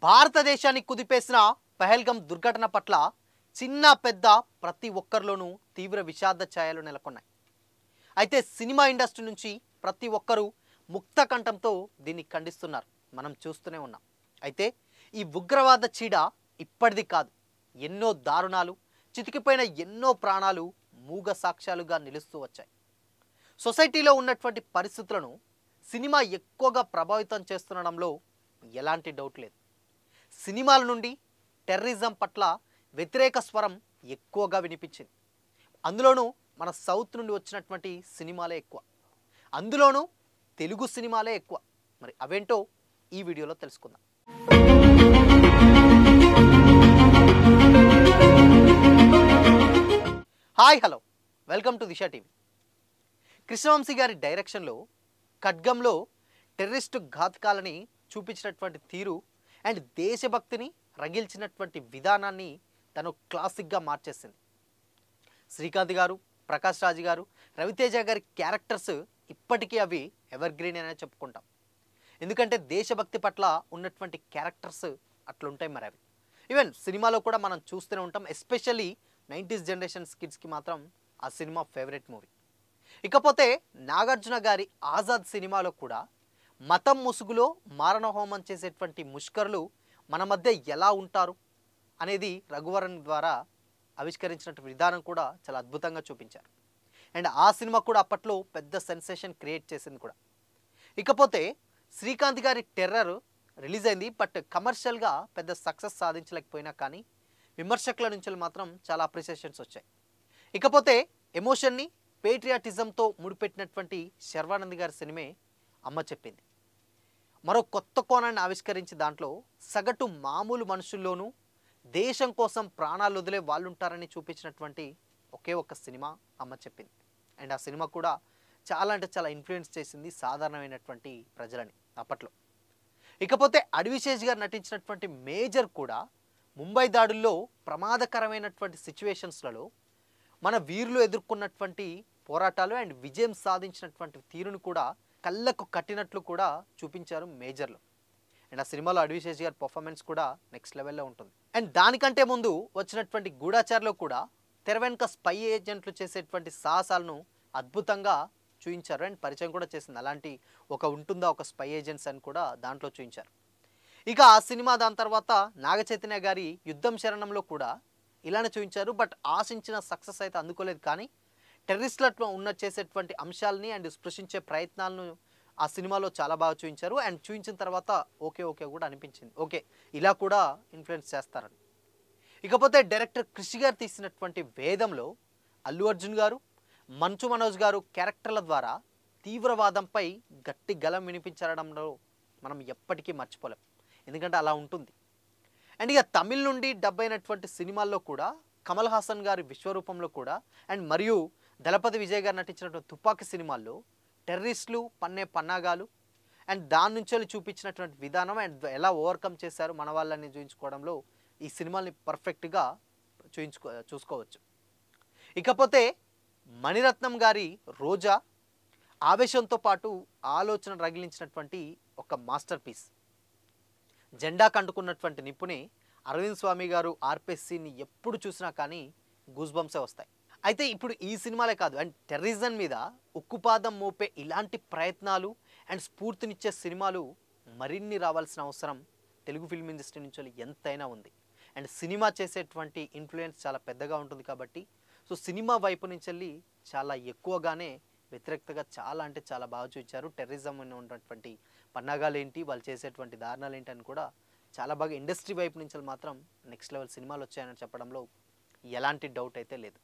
భారతదేశాన్ని కుదిపేసిన పహల్గం దుర్ఘటన పట్ల చిన్న పెద్ద ప్రతి ఒక్కరిలోనూ తీవ్ర విషాద ఛాయలు నెలకొన్నాయి. అయితే సినిమా ఇండస్ట్రీ నుంచి ప్రతి ఒక్కరూ ముక్త కంఠంతో దీన్ని ఖండిస్తున్నారు. మనం చూస్తూనే ఉన్నాం. అయితే ఈ ఉగ్రవాద చీడ ఇప్పటిది కాదు. ఎన్నో దారుణాలు, చితికిపోయిన ఎన్నో ప్రాణాలు మూగ సాక్ష్యాలుగా నిలుస్తూ వచ్చాయి. సొసైటీలో ఉన్నటువంటి పరిస్థితులను సినిమా ఎక్కువగా ప్రభావితం చేస్తుండడంలో ఎలాంటి డౌట్ లేదు. సినిమాల నుండి టెర్రరిజం పట్ల వ్యతిరేక స్వరం ఎక్కువగా వినిపించింది. అందులోనూ మన సౌత్ నుండి వచ్చినటువంటి సినిమాలే ఎక్కువ, అందులోనూ తెలుగు సినిమాలే ఎక్కువ. మరి అవేంటో ఈ వీడియోలో తెలుసుకుందాం. Hi, hello, welcome to Disha TV. Krishna Vamsi గారి డైరెక్షన్లో ఖడ్గంలో టెర్రరిస్టు ఘాతకాలని చూపించినటువంటి తీరు అండ్ దేశభక్తిని రగిల్చినటువంటి విధానాన్ని తను క్లాసిక్గా మార్చేసింది. శ్రీకాంత్ గారు, ప్రకాష్ రాజ్ గారు, రవితేజ గారి క్యారెక్టర్స్ ఇప్పటికీ అవి ఎవర్ గ్రీన్ అనే చెప్పుకుంటాం. ఎందుకంటే దేశభక్తి పట్ల ఉన్నటువంటి క్యారెక్టర్స్ అట్లుంటాయి. మరి అవి ఈవెన్ సినిమాలో కూడా మనం చూస్తూనే ఉంటాం. ఎస్పెషల్లీ 90s జనరేషన్స్ కిడ్స్కి మాత్రం ఆ సినిమా ఫేవరెట్ మూవీ. ఇకపోతే నాగార్జున గారి ఆజాద్ సినిమాలో కూడా మతం ముసుగులో మారణహోమం చేసేటువంటి ముష్కరులు మన మధ్య ఎలా ఉంటారు అనేది రఘువరన్ ద్వారా ఆవిష్కరించిన విధానం కూడా చాలా అద్భుతంగా చూపించారు. అండ్ ఆ సినిమా కూడా అప్పట్లో పెద్ద సెన్సేషన్ క్రియేట్ చేసింది కూడా. ఇకపోతే శ్రీకాంత్ గారి టెర్రర్ రిలీజ్ అయింది, బట్ కమర్షియల్గా పెద్ద సక్సెస్ సాధించలేకపోయినా కానీ విమర్శకుల నుంచి మాత్రం చాలా అప్రిసియేషన్స్ వచ్చాయి. ఇకపోతే ఎమోషన్ని పేట్రియాటిజంతో ముడిపెట్టినటువంటి శర్వానంద్ గారి సినిమే అమ్మ చెప్పింది మరో కొత్త కోణాన్ని ఆవిష్కరించి దాంట్లో సగటు మామూలు మనుషుల్లోనూ దేశం కోసం ప్రాణాలు వదిలే వాళ్ళు ఉంటారని చూపించినటువంటి ఒకే ఒక్క సినిమా అమ్మ చెప్పింది. అండ్ ఆ సినిమా కూడా చాలా అంటే చాలా ఇన్ఫ్లుయెన్స్ చేసింది సాధారణమైనటువంటి ప్రజలని అప్పట్లో. ఇకపోతే అడివిశేష్ గారు నటించినటువంటి మేజర్ కూడా ముంబై దాడుల్లో ప్రమాదకరమైనటువంటి సిచ్యువేషన్స్లలో మన వీరులు ఎదుర్కొన్నటువంటి పోరాటాలు అండ్ విజయం సాధించినటువంటి తీరును కూడా కళ్ళకు కట్టినట్లు కూడా చూపించారు మేజర్లో. అండ్ ఆ సినిమాలో అడివిశేష్ గారి పర్ఫార్మెన్స్ కూడా నెక్స్ట్ లెవెల్లో ఉంటుంది. అండ్ దానికంటే ముందు వచ్చినటువంటి గూఢాచార్లో కూడా తెర వెనుక స్పై ఏజెంట్లు చేసేటువంటి సాహసాలను అద్భుతంగా చూపించారు అండ్ పరిచయం కూడా చేసింది. అలాంటి ఉంటుందా ఒక స్పై ఏజెంట్స్ అని కూడా దాంట్లో చూపించారు. ఇక ఆ సినిమా దాని తర్వాత నాగచైతన్య గారి యుద్ధం శరణంలో కూడా ఇలానే చూపించారు. బట్ ఆశించిన సక్సెస్ అయితే అందుకోలేదు. కానీ టెర్రరిస్టులతో చేసేటువంటి అంశాలని అండ్ స్పృశించే ప్రయత్నాలను ఆ సినిమాలో చాలా బాగా చూపించారు. అండ్ చూపించిన తర్వాత ఓకే కూడా అనిపించింది, ఓకే ఇలా కూడా ఇన్ఫ్లుయెన్స్ చేస్తారని. ఇకపోతే డైరెక్టర్ కృషి గారు తీసినటువంటి వేదంలో అల్లు అర్జున్ గారు, మంచు మనోజ్ గారు క్యారెక్టర్ల ద్వారా తీవ్రవాదంపై గట్టి గలం వినిపించడంలో మనం ఎప్పటికీ మర్చిపోలేం. ఎందుకంటే అలా ఉంటుంది. అండ్ ఇక తమిళ్ నుండి డబ్ అయినటువంటి సినిమాల్లో కూడా కమల్ హాసన్ గారి విశ్వరూపంలో కూడా అండ్ మరియు దళపతి విజయ్ గారు నటించినటువంటి తుపాకీ సినిమాల్లో టెర్రరిస్టులు పన్నే పన్నాగాలు అండ్ దాని నుంచి చూపించినటువంటి విధానం అండ్ ఎలా ఓవర్కమ్ చేశారు మన వాళ్ళని చూపించుకోవడంలో ఈ సినిమాల్ని పర్ఫెక్ట్గా చూసుకోవచ్చు. ఇకపోతే మణిరత్నం గారి రోజా ఆవేశంతో పాటు ఆలోచన రగిలించినటువంటి ఒక మాస్టర్ పీస్. జెండా కంటుకున్నటువంటి నిపుణి అరవింద్ స్వామి గారు ఆర్పిఎస్సిని ఎప్పుడు చూసినా కానీ గూస్ బంప్సే వస్తాయి. అయితే ఇప్పుడు ఈ సినిమాలే కాదు అండ్ టెర్రరిజం మీద ఉక్కుపాదం మోపే ఇలాంటి ప్రయత్నాలు అండ్ స్ఫూర్తినిచ్చే సినిమాలు మరిన్ని రావాల్సిన అవసరం తెలుగు ఫిల్మ్ ఇండస్ట్రీ నుంచి ఎంతైనా ఉంది. అండ్ సినిమా చేసేటువంటి ఇన్ఫ్లుయెన్స్ చాలా పెద్దగా ఉంటుంది కాబట్టి సినిమా వైపు నుంచి చాలా ఎక్కువగానే వ్యతిరేకతగా చాలా అంటే చాలా బాగా చూపించారు. టెర్రరిజం ఉన్నటువంటి పన్నాగాలు ఏంటి, వాళ్ళు చేసేటువంటి దారుణాలు ఏంటి అని కూడా చాలా బాగా ఇండస్ట్రీ వైపు నుంచి మాత్రం నెక్స్ట్ లెవెల్ సినిమాలు వచ్చాయని చెప్పడంలో ఎలాంటి డౌట్ అయితే లేదు.